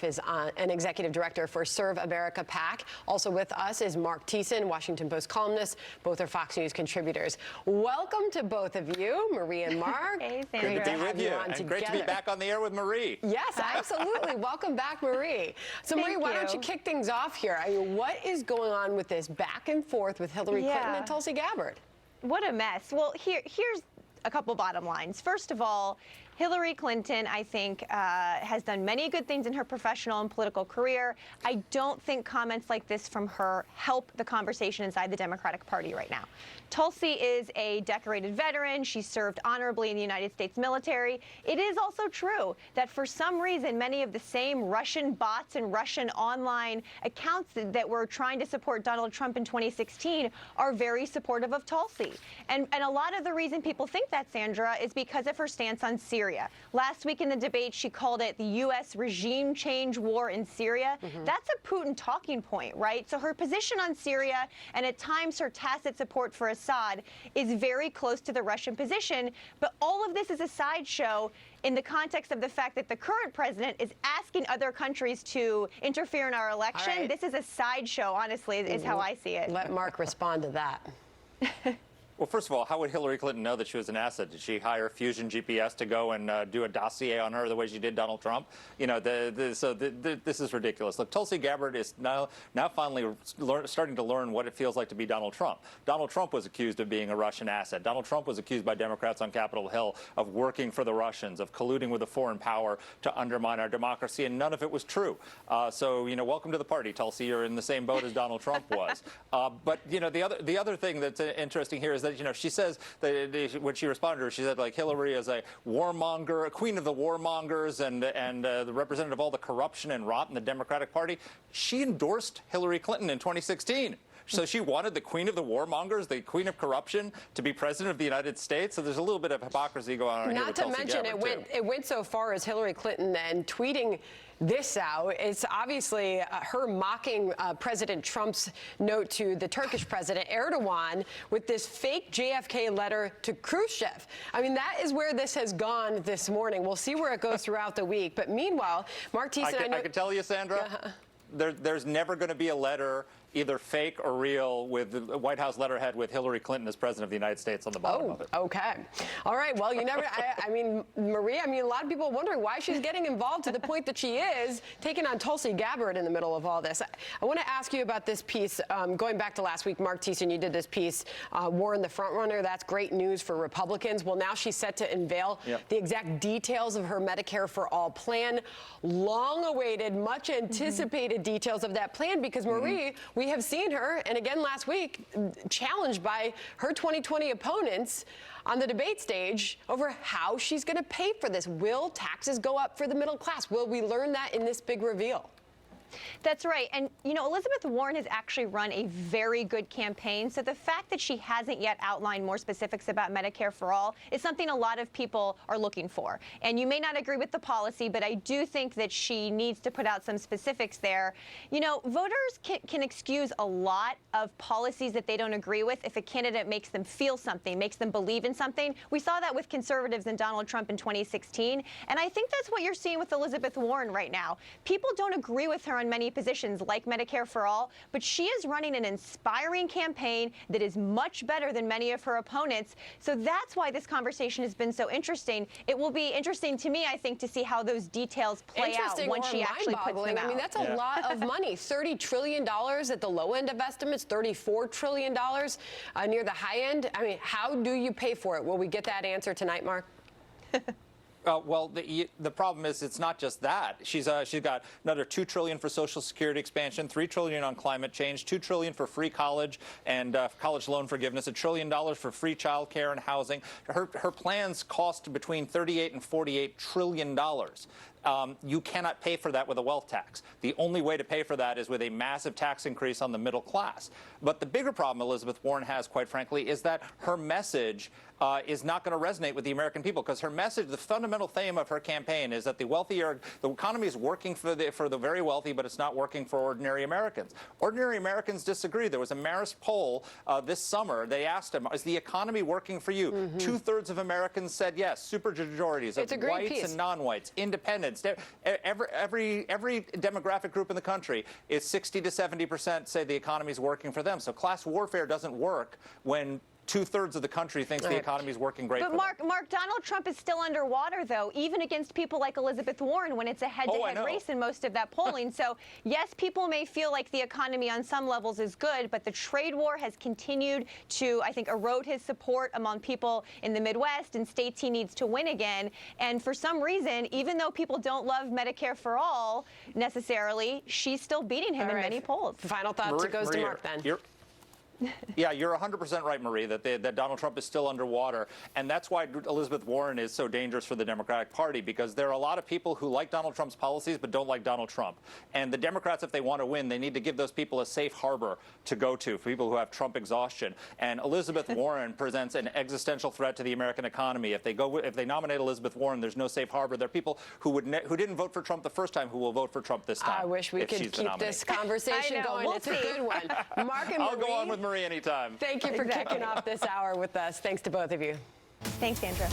is an executive director for Serve America PAC. Also with us is Marc Thiessen, Washington Post columnist. Both are Fox News contributors. Welcome to both of you, Marie and Marc. Hey, Sandra. Great to be with you, and great to be back on the air with Marie. Yes, absolutely. Welcome back, Marie. So, Marie, why don't you kick things off here? I mean, what is going on with this back and forth with Hillary Clinton and Tulsi Gabbard? What a mess. Well, here's a couple bottom lines. First of all, Hillary Clinton, I think, has done many good things in her professional and political career. I don't think comments like this from her help the conversation inside the Democratic Party right now. Tulsi is a decorated veteran. She served honorably in the United States military. It is also true that for some reason, many of the same Russian bots and Russian online accounts that were trying to support Donald Trump in 2016 are very supportive of Tulsi. And a lot of the reason people think that, Sandra, is because of her stance on Syria. Last week in the debate, she called it the U.S. regime change war in Syria. That's a Putin talking point, right? So her position on Syria and at times her tacit support for Assad is very close to the Russian position. But all of this is a sideshow in the context of the fact that the current president is asking other countries to interfere in our election. Right. This is a sideshow, honestly, is how I see it. Let Marc respond to that. Well, first of all, how would Hillary Clinton know that she was an asset? Did she hire Fusion GPS to go and do a dossier on her the way she did Donald Trump? You know, this is ridiculous. Look, Tulsi Gabbard is now finally starting to learn what it feels like to be Donald Trump. Donald Trump was accused of being a Russian asset. Donald Trump was accused by Democrats on Capitol Hill of working for the Russians, of colluding with a foreign power to undermine our democracy, and none of it was true. So, you know, welcome to the party, Tulsi. You're in the same boat as Donald Trump was. But, you know, the other thing that's interesting here is that, you know, she says that when she responded to her, she said, like, Hillary is a warmonger, a queen of the warmongers, and the representative of all the corruption and rot in the Democratic Party. She endorsed Hillary Clinton in 2016. So she wanted the queen of the warmongers, the queen of corruption, to be president of the United States. So there's a little bit of hypocrisy going on here. Not to mention, it went so far as Hillary Clinton and tweeting this out. It's obviously her mocking President Trump's note to the Turkish president, Erdogan, with this fake JFK letter to Khrushchev. I mean, that is where this has gone this morning. We'll see where it goes throughout the week. But meanwhile, Marc Thiessen, I can tell you, Sandra, there's never going to be a letter, either fake or real, with the White House letterhead with Hillary Clinton as president of the United States on the bottom of it. Okay. All right. Well, you never, I mean, Marie, a lot of people are wondering why she's getting involved to the point that she is, taking on Tulsi Gabbard in the middle of all this. I want to ask you about this piece. Going back to last week, Marc Thiessen, you did this piece, Warren the Frontrunner. That's great news for Republicans. Well, now she's set to unveil the exact details of her Medicare-for-all plan. Long-awaited, much anticipated details of that plan, because, Marie, we have seen her, and again last week, challenged by her 2020 opponents on the debate stage over how she's going to pay for this. Will taxes go up for the middle class? Will we learn that in this big reveal? That's right. And, you know, Elizabeth Warren has actually run a very good campaign. So the fact that she hasn't yet outlined more specifics about Medicare for all is something a lot of people are looking for. And you may not agree with the policy, but I do think that she needs to put out some specifics there. You know, voters can excuse a lot of policies that they don't agree with if a candidate makes them feel something, makes them believe in something. We saw that with conservatives and Donald Trump in 2016. And I think that's what you're seeing with Elizabeth Warren right now. People don't agree with her on many positions like Medicare for all, but she is running an inspiring campaign that is much better than many of her opponents. So that's why this conversation has been so interesting. It will be interesting to me, I think, to see how those details play out once she actually puts them out. I mean, that's a lot of money. $30 trillion at the low end of estimates, $34 trillion near the high end. I mean, how do you pay for it? Will we get that answer tonight, Marc? Well, the problem is it's not just that. She's got another $2 trillion for Social Security expansion, $3 trillion on climate change, $2 trillion for free college and college loan forgiveness, $1 trillion for free child care and housing. Her plans cost between $38 and $48 trillion. You cannot pay for that with a wealth tax. The only way to pay for that is with a massive tax increase on the middle class. But the bigger problem Elizabeth Warren has, quite frankly, is that her message is not going to resonate with the American people, because her message, the fundamental theme of her campaign, is that the economy is working for the very wealthy, but it's not working for ordinary Americans. Ordinary Americans disagree. There was a Marist poll this summer. They asked them, is the economy working for you? 2/3 of Americans said yes. Supermajorities of whites and non-whites, independents, independents. Every demographic group in the country is 60 to 70% say the economy is working for them. So class warfare doesn't work when 2/3 of the country thinks the economy is working great. But Mark, Donald Trump is still underwater, though, even against people like Elizabeth Warren when it's a head-to-head race in most of that polling. So, yes, people may feel like the economy on some levels is good, but the trade war has continued to, I think, erode his support among people in the Midwest and states he needs to win again. And for some reason, even though people don't love Medicare-for-all necessarily, she's still beating him in many polls. Final thoughts, it goes to Mark then. Yeah, you're 100% right, Marie, that Donald Trump is still underwater. And that's why Elizabeth Warren is so dangerous for the Democratic Party, because there are a lot of people who like Donald Trump's policies but don't like Donald Trump. And the Democrats, if they want to win, they need to give those people a safe harbor to go to, for people who have Trump exhaustion. And Elizabeth Warren presents an existential threat to the American economy. If they nominate Elizabeth Warren, there's no safe harbor. There are people who didn't vote for Trump the first time who will vote for Trump this time. I wish we could keep this conversation going. We'll It's a good one. Mark and I'll Marie, go on with Marie anytime. thank you for kicking off this hour with us. Thanks to both of you. Thanks, Sandra.